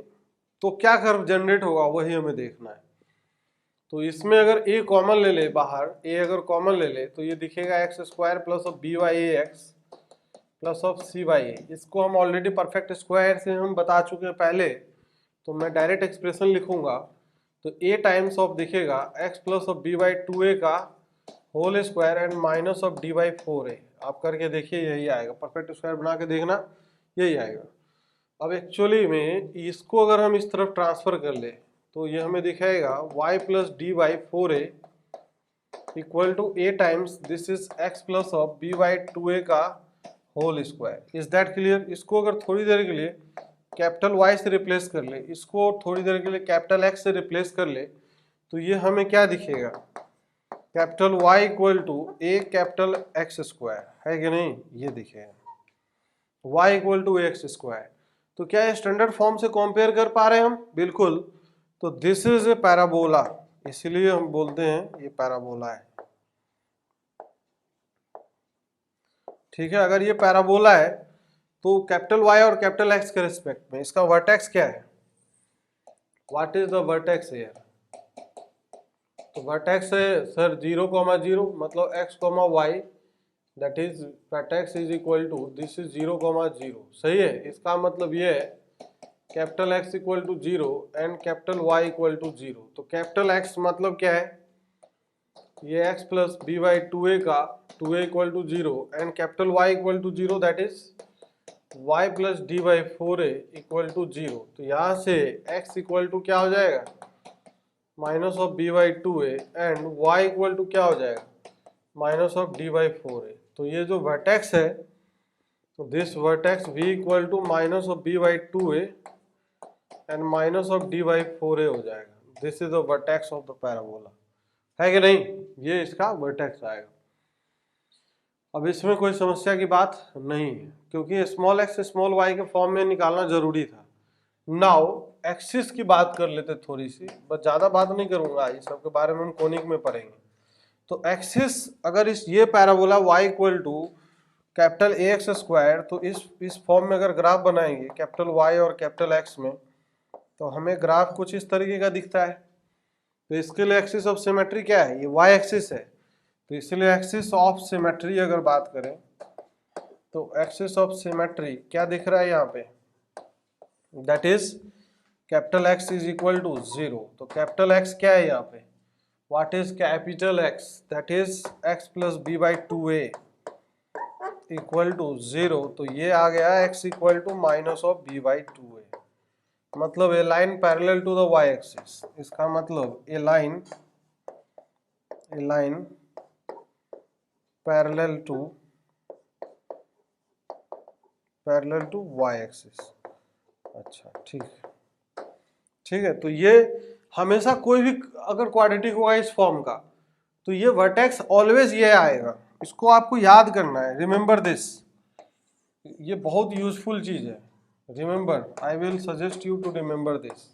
Speaker 1: तो क्या कर्व जनरेट होगा वही हमें देखना है। तो इसमें अगर a कॉमन ले ले, बाहर a अगर कॉमन ले ले तो ये दिखेगा X square plus of B by A X plus of C by A. इसको हम ऑलरेडी परफेक्ट स्क्वायर से हम बता चुके हैं पहले, तो मैं डायरेक्ट एक्सप्रेशन लिखूंगा। तो a टाइम्स ऑफ दिखेगा x plus of B by two A का whole square and minus of D by four A. आप करके देखिए यही आएगा, परफेक्ट स्क्वायर बना के देखना यही आएगा। अब एक्चुअली में इसको अगर हम इस तरफ ट्रांसफर कर ले तो ये हमें दिखाएगा y plus D by four A equal to A times this is x plus of B by two A का whole square. Is that clear? इसको अगर थोड़ी देर के लिए कैपिटल Y से रिप्लेस कर ले, इसको थोड़ी देर के लिए कैपिटल X से रिप्लेस कर ले, तो ये हमें क्या दिखेगा, capital Y equal to a capital X square, है कि नहीं? ये दिखेगा y equal to x square. तो क्या ये स्टैंडर्ड फॉर्म से कंपेयर कर पा रहे हैं हम? बिल्कुल। तो दिस इज ए पैराबोला, इसलिए हम बोलते हैं ये पैराबोला है। ठीक है, अगर ये पैराबोला है तो कैपिटल Y और कैपिटल X के रिस्पेक्ट में इसका वर्टेक्स क्या है? What is the vertex here? तो वर्टेक्स है सर 0,0, मतलब x, y, that is vertex is equal to this is 0,0। सही है, इसका मतलब ये है capital X equal to 0 and capital Y equal to 0। तो कैपिटल X मतलब क्या है, ये x plus B by two A का 2a equal to 0 and capital Y equal to 0 that is y plus D by four A equal to 0। तो यहाँ से x equal to क्या हो जाएगा, minus of B by two A and y equal to क्या हो जाएगा, minus of D by four A. तो ये जो वर्टेक्स है, तो this vertex v equal to minus of B by two A and minus of D by four A हो जाएगा। This is the vertex of the parabola, है कि नहीं? ये इसका वर्टेक्स आएगा। अब इसमें कोई समस्या की बात नहीं है, क्योंकि स्मॉल एक्स स्मॉल वाई के फॉर्म में निकालना जरूरी था। नाउ एक्सिस की बात कर लेते थोड़ी सी, बस ज़्यादा बात नहीं करूंगा, ये सब के बारे में हम कोनिक में पढ़ेंगे। तो एक्सिस अगर इस ये parabola y equal to capital a x square, तो इस फॉर्म में अगर ग्राफ बनाएंगे कैपिटल Y और कैपिटल X में, तो हमें ग्राफ कुछ इस तरीके का दिखता है। तो इसके लिए एक्सिस ऑफ सिमेट्री क्या है, ये y एक्सिस है। तो इसलिए एक्सिस ऑफ सिमेट्री अगर बात करें तो एक्सिस ऑफ सिमेट्री क्या दिख रहा है यहाँ पे, that is capital X is equal to 0। तो कैपिटल X क्या है यहाँ पे, what is capital X, that is x plus B by two A equal to 0। तो ये आ गया x equal to minus of B by two A, मतलब a line parallel to the y axis. इसका मतलब a line parallel to y axis. अच्छा ठीक है। तो ये हमेशा कोई भी अगर क्वाड्रेटिक होगा इस फॉर्म का, तो ये वर्टेक्स ऑलवेज ये आएगा। इसको आपको याद करना है, रिमेंबर दिस, ये बहुत यूजफुल चीज है। Remember, I will suggest you to remember this.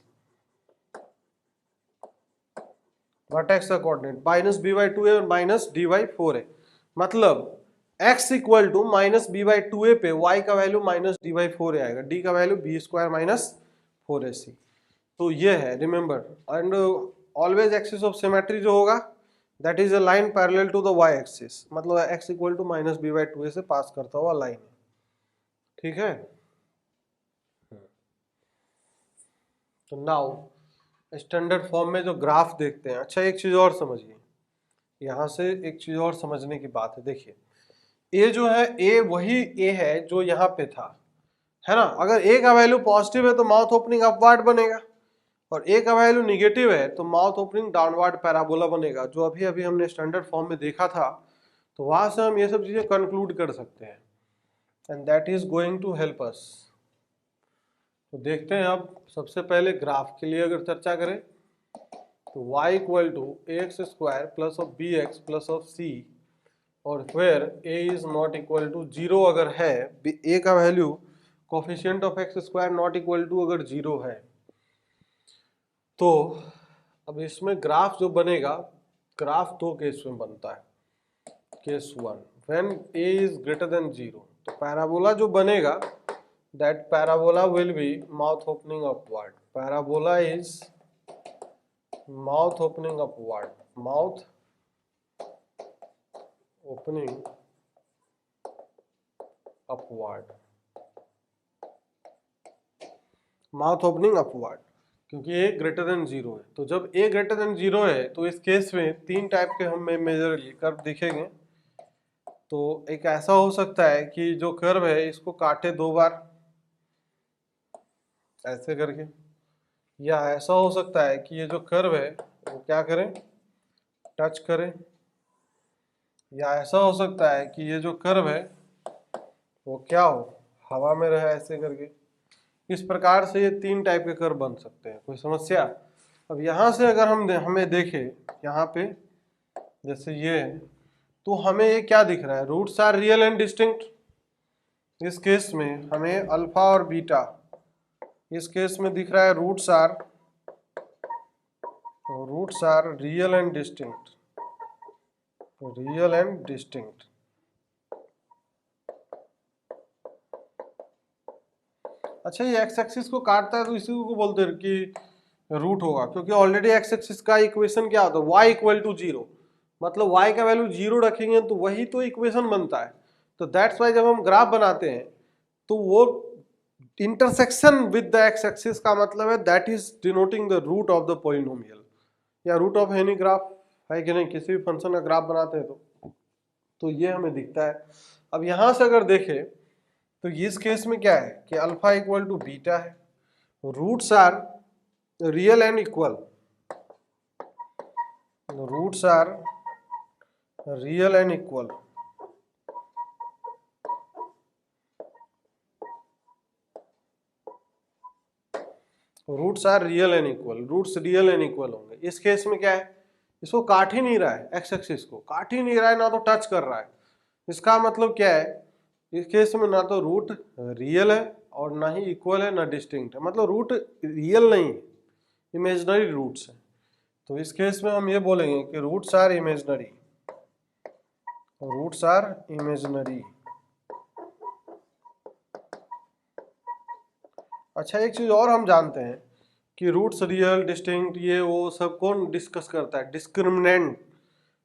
Speaker 1: Vertex का coordinate minus B by two A और minus D by four A, मतलब x equal to minus B by two A पे y का value minus D by four A आएगा, d का value B square minus four A C. तो ये है remember. And always axis of symmetry जो होगा that is a line parallel to the y axis, मतलब x equal to minus B by two A से pass करता हुआ line है। ठीक है, तो नाउ स्टैंडर्ड फॉर्म में जो ग्राफ देखते हैं। अच्छा, एक चीज और समझिए, यहाँ से एक चीज और समझने की बात है। देखिए ए जो है, ए वही ए है जो यहाँ पे था, है ना। अगर ए का वैल्यू पॉजिटिव है तो माउथ ओपनिंग अपवर्ड बनेगा, और ए का वैल्यू निगेटिव है तो माउथ ओपनिंग डाउनवर्ड पैराबोला बनेगा, जो अभी अभी हमने स्टैंडर्ड फॉर्म में देखा था। तो वहां से हम ये सब चीजें कंक्लूड कर सकते हैं, and that is going to help us. तो देखते हैं अब सबसे पहले ग्राफ के लिए अगर चर्चा करें तो y equal to A x square plus of B x plus of C, और फिर a is not equal to 0 अगर है, a का value coefficient of X square not equal to अगर 0 है, तो अब इसमें ग्राफ जो बनेगा ग्राफ दो केस में बनता है। Case one, when a is greater than 0, तो पैराबोला जो बनेगा that parabola will be mouth opening upward. Parabola is mouth opening upward, mouth opening upward, mouth opening upward, क्योंकि a ग्रेटर देन 0 है। तो जब a ग्रेटर देन 0 है तो इस केस में तीन टाइप के हमें मेजर कर्व दिखेंगे। तो एक ऐसा हो सकता है कि जो कर्व है इसको काटे दो बार ऐसे करके, या ऐसा हो सकता है कि ये जो कर्व है वो क्या करें, टच करें, या ऐसा हो सकता है कि ये जो कर्व है वो क्या हो, हवा में रहे ऐसे करके। इस प्रकार से ये तीन टाइप के कर्व बन सकते हैं। कोई समस्या? अब यहाँ से अगर हमें देखें यहाँ पे जैसे ये है, तो हमें ये क्या दिख रहा है, roots are real and distinct. इस केस में हमें अल्फा और बीटा, इस केस में दिख रहा है roots are real and distinct, real and distinct. अच्छा, ये एक्स एक्सिस को काटता है तो इसी को बोलते हैं कि रूट होगा, क्योंकि ऑलरेडी एक्स एक्सिस का इक्वेशन क्या होता है, y इक्वल टू 0, मतलब y का वैल्यू 0 रखेंगे तो वही तो इक्वेशन बनता है। तो दैट्स वाई जब हम ग्राफ बनाते हैं तो वो intersection with the x axis का मतलब है that is denoting the root of the polynomial या रूट ऑफ एनी ग्राफ, है कि नहीं। किसी भी फंक्शन का ग्राफ बनाते हैं तो ये हमें दिखता है। अब यहाँ से अगर देखें तो इस केस में क्या है कि अल्फा इक्वल टू बीटा है, roots are real and equal, roots are real and equal, roots are real and equal, roots real and equal होंगे। इस केस में क्या है, इसको काट ही नहीं रहा है, एक्स एक्सिस को काट ही नहीं रहा है, ना तो टच कर रहा है। इसका मतलब क्या है, इस केस में ना तो रूट रियल है और ना ही इक्वल है, ना डिस्टिंक्ट है, मतलब रूट रियल नहीं है, इमेजिनरी रूट्स है। तो इस केस में हम ये बोलेंगे कि roots are imaginary, roots are imaginary. अच्छा, एक चीज और हम जानते हैं कि रूट्स रियल डिस्टिंक्ट ये वो सब कौन डिस्कस करता है, डिस्क्रिमिनेंट।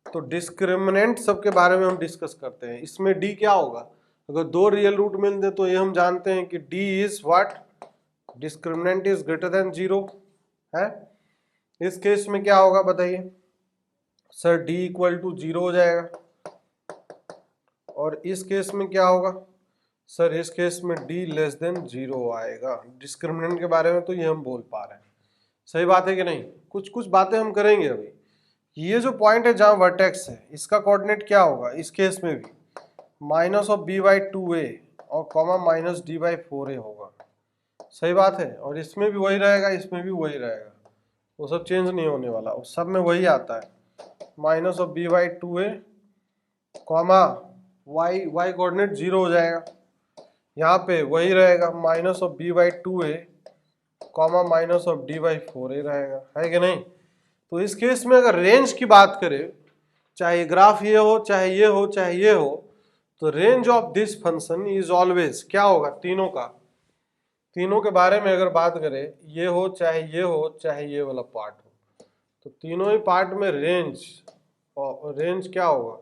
Speaker 1: तो डिस्क्रिमिनेंट सब के बारे में हम डिस्कस करते हैं। इसमें डी क्या होगा, अगर दो रियल रूट मिलते तो ये हम जानते हैं कि D is what, discriminant is greater than 0 है। इस केस में क्या होगा बताइए सर, डी इक्वल टू 0 हो जाएगा। और इस केस में क्या होगा सर, इस केस में d लेस देन 0 आएगा। डिस्क्रिमिनेंट के बारे में तो ये हम बोल पा रहे हैं, सही बात है कि नहीं। कुछ कुछ बातें हम करेंगे अभी। ये जो पॉइंट है जहाँ वर्टेक्स है इसका कोऑर्डिनेट क्या होगा, इस केस में भी माइनस ऑफ b/2a और कॉमा माइनस d/4a होगा, सही बात है। और इसमें भी वही रहेगा, इसमें भी वही रहेगा, वो सब चेंज नहीं होने वाला, उस सब में वही आता है, minus of b/2a comma y coordinate 0 हो जाएगा, यहाँ पे वही रहेगा minus of b/2a comma minus of d/4a रहेगा, है कि नहीं। तो इस केस में अगर रेंज की बात करें, चाहे ग्राफ ये हो चाहे ये हो चाहे ये हो, तो range of this function is always क्या होगा, तीनों का, तीनों के बारे में अगर बात करें, ये हो चाहे ये हो चाहे ये वाला पार्ट हो, तो तीनों ही पार्ट में रेंज, और रेंज क्या होगा,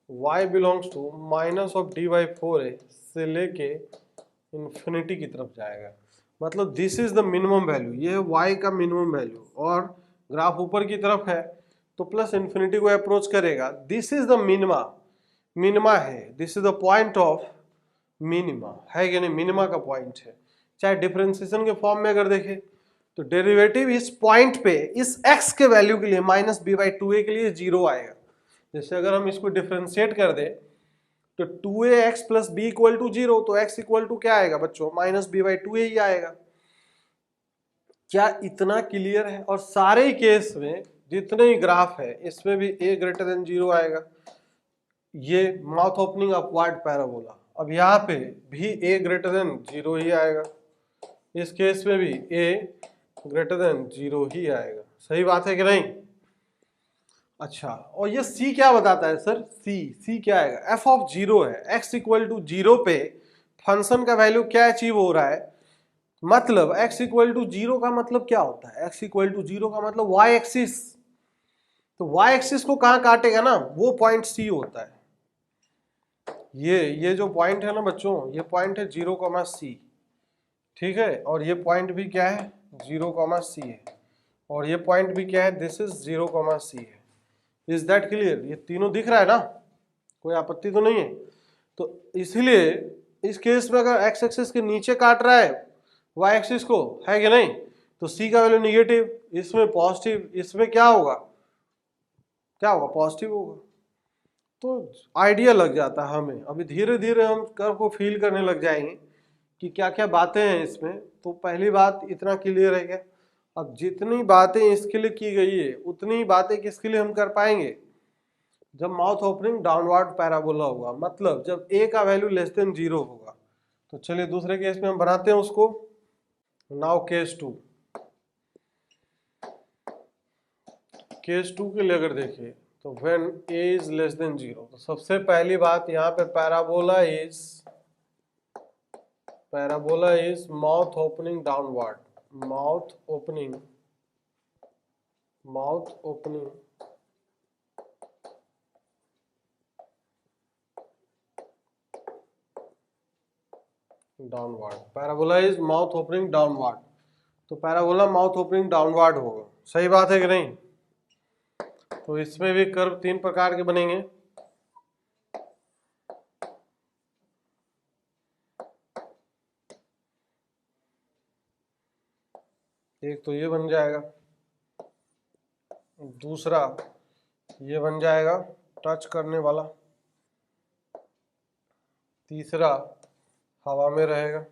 Speaker 1: y belongs to minus of d/4a से लेके इन्फिनिटी की तरफ जाएगा। मतलब this is the minimum value, ये है y का मिनिमम वैल्यू, और ग्राफ ऊपर की तरफ है तो प्लस इन्फिनिटी को अप्रोच करेगा। This is the minima, minima है, this is the point of minima, है कि नहीं, मिनिमा का पॉइंट है। चाहे डिफरेंशिएशन के फॉर्म में अगर देखें तो डेरिवेटिव इस पॉइंट पे इस x के वैल्यू के लिए माइनस b/2a के लिए 0 आएगा। जैसे अगर हम इसको डिफरेंशिएट कर दें तो 2ax plus b equal to 0, तो x इक्वल टू क्या आएगा बच्चों, माइनस b/2a ही आएगा। क्या इतना क्लियर है। और सारे ही केस में जितने ही ग्राफ है इसमें भी a ग्रेटर देन 0 आएगा, ये माउथ ओपनिंग अपवर्ड पैराबोला। अब यहाँ पे भी a ग्रेटर देन 0 ही आएगा, इस केस में भी a ग्रेटर देन 0 ही आएगा, सही बात है कि नहीं। अच्छा, और ये c क्या बताता है सर? c क्या आएगा? f ऑफ 0 है, x इक्वल टू 0 पे फंक्शन का वैल्यू क्या अचीव हो रहा है, मतलब x इक्वल टू 0 का मतलब क्या होता है? x इक्वल टू 0 का मतलब y एक्सिस, तो y एक्सिस को कहाँ काटेगा ना, वो पॉइंट c होता है। ये जो पॉइंट है ना बच्चों, ये पॉइंट है 0,c, ठीक है, और ये पॉइंट भी क्या है? 0,c है, और ये पॉइंट भी क्या है? दिस इज 0,c है। Is that clear? ये तीनों दिख रहा है ना, कोई आपत्ति तो नहीं है? तो इसलिए इस केस में अगर x एक्सिस के नीचे काट रहा है y एक्सिस को, है कि नहीं, तो c का वैल्यू निगेटिव, इसमें पॉजिटिव, इसमें क्या होगा? क्या होगा? पॉजिटिव होगा। तो आइडिया लग जाता है हमें। अभी धीरे धीरे हम कर्व को फील करने लग जाएंगे कि क्या क्या बातें हैं इसमें। तो पहली बात इतना क्लियर है क्या, अब जितनी बातें इसके लिए की गई है उतनी बातें किसके लिए हम कर पाएंगे? जब माउथ ओपनिंग डाउनवर्ड पैराबोला होगा, मतलब जब a का वैल्यू लेस देन 0 होगा। तो चलिए दूसरे केस में हम बनाते हैं उसको। नाउ केस 2, केस 2 के लिए अगर देखें तो when a is less than 0, तो सबसे पहली बात यहाँ पे parabola is mouth opening downward, mouth opening downward, parabola is mouth opening downward, तो पैराबोला माउथ ओपनिंग डाउनवर्ड होगा। सही बात है कि नहीं? तो इसमें भी कर्व 3 प्रकार के बनेंगे। एक तो ये बन जाएगा, दूसरा ये बन जाएगा टच करने वाला, तीसरा हवा में रहेगा,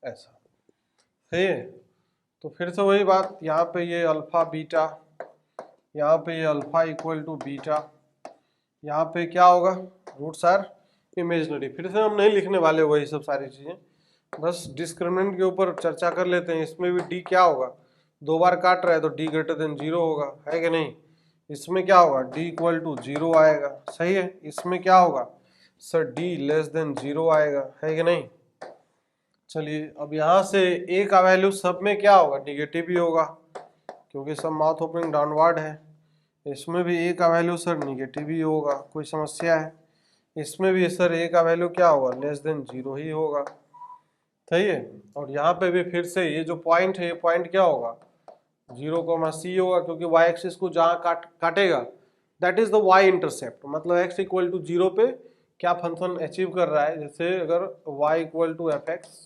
Speaker 1: ऐसा। सही है? तो फिर से वही बात, यहाँ पे ये अल्फा बीटा, यहाँ पे ये अल्फा इक्वल टू बीटा, यहाँ पे क्या होगा? Roots are imaginary. फिर से हम नहीं लिखने वाले वही सब सारी चीजें, बस डिस्क्रिमिनेंट के ऊपर चर्चा कर लेते हैं। इसमें भी डी क्या होगा? 2 बार काट रहा है तो डी ग्रेटर देन 0 होगा, है कि नहीं? इसमें क्या होगा? डी इक्वल टू 0 आएगा। सही है? इसमें क्या होगा सर? डी लेस देन 0 आएगा, है कि नहीं? चलिए अब यहाँ से ए का वैल्यू सब में क्या होगा? निगेटिव ही होगा, क्योंकि सब माउथ ओपनिंग डाउनवर्ड है। इसमें भी ए का वैल्यू सर निगेटिव ही होगा, कोई समस्या है? इसमें भी सर ए का वैल्यू क्या होगा? लेस देन 0 ही होगा। सही है? और यहाँ पे भी फिर से ये जो पॉइंट है, ये पॉइंट क्या होगा? 0,c होगा, क्योंकि y एक्सिस को जहाँ काटेगा that is the y intercept, मतलब x इक्वल टू 0 पे क्या फंक्शन अचीव कर रहा है। जैसे अगर y equal to F x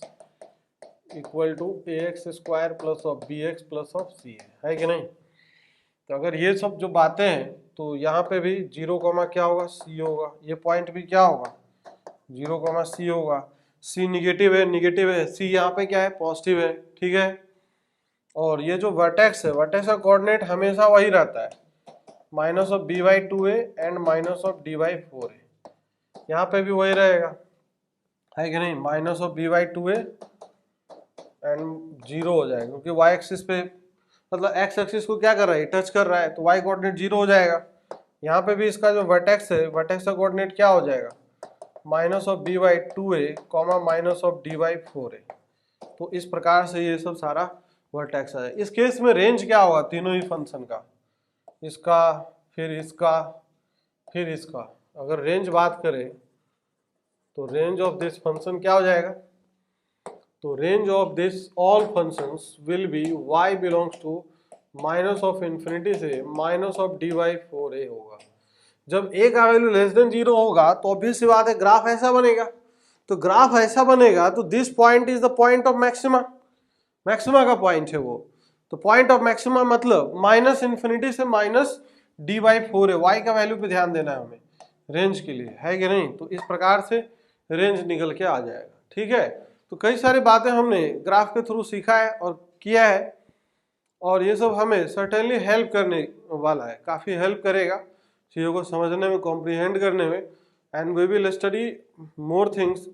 Speaker 1: equal to A x square plus of B x plus of C है कि नहीं? तो अगर ये सब जो बातें हैं तो यहाँ पे भी 0, क्या होगा? c होगा। ये पॉइंट भी क्या होगा? 0,c होगा। c निगेटिव है, c यहाँ पे क्या है? पॉजिटिव है, ठीक है। और ये जो वर्टेक्स है, वर्टेक्स का कोऑर्डिनेट हमेशा वही रहता है, minus of b/2a and minus of d/4a। यहाँ पे भी वही रहेगा, है कि नहीं? माइनस ऑफ b/2a एंड 0 हो जाएगा, क्योंकि y एक्सिस पे, मतलब x एक्सिस को क्या कर रहा है? टच कर रहा है, तो y कोऑर्डिनेट 0 हो जाएगा। यहाँ पे भी इसका जो वर्टेक्स है, वर्टेक्स का कोऑर्डिनेट क्या हो जाएगा? Minus of b/2a comma minus of d/4a। तो इस प्रकार से ये सब सारा वर्टेक्स है। इस केस में रेंज क्या होगा? तीनों ही फंक्शन का, इसका, फिर इसका, फिर इसका। अगर रेंज बात करें तो रेंज ऑफ दिस फंक्शन क्या हो जाएगा? तो range of this all functions will be y belongs to minus of infinity से माइनस ऑफ d/4a होगा। जब a का वैल्यू लेस देन 0 होगा तो ऑब्वियस सी बात है ग्राफ ऐसा बनेगा। तो ग्राफ ऐसा बनेगा तो this point is the point of maxima, maxima का पॉइंट है वो। तो पॉइंट ऑफ मैक्सिमा मतलब माइनस इन्फिनिटी से माइनस d/4 है। y का वैल्यू पे ध्यान देना है हमें रेंज के लिए, है कि नहीं? तो इस प्रकार से रेंज निकल के आ जाएगा, ठीक है। तो कई सारी बातें हमने ग्राफ के थ्रू सीखा है और किया है, और ये सब हमें सर्टेनली हेल्प करने वाला है, काफ़ी हेल्प करेगा चीज़ों को समझने में, कॉम्प्रिहेंड करने में। And we will study more things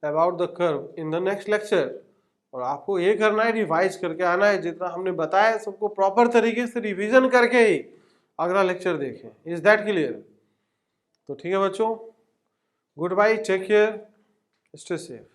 Speaker 1: about the curve in the next lecture. और आपको ये करना है, रिवाइज करके आना है, जितना हमने बताया सबको प्रॉपर तरीके से रिवीजन करके ही अगला लेक्चर देखें। Is that clear? तो ठीक है बच्चों, good bye, take care, stay safe.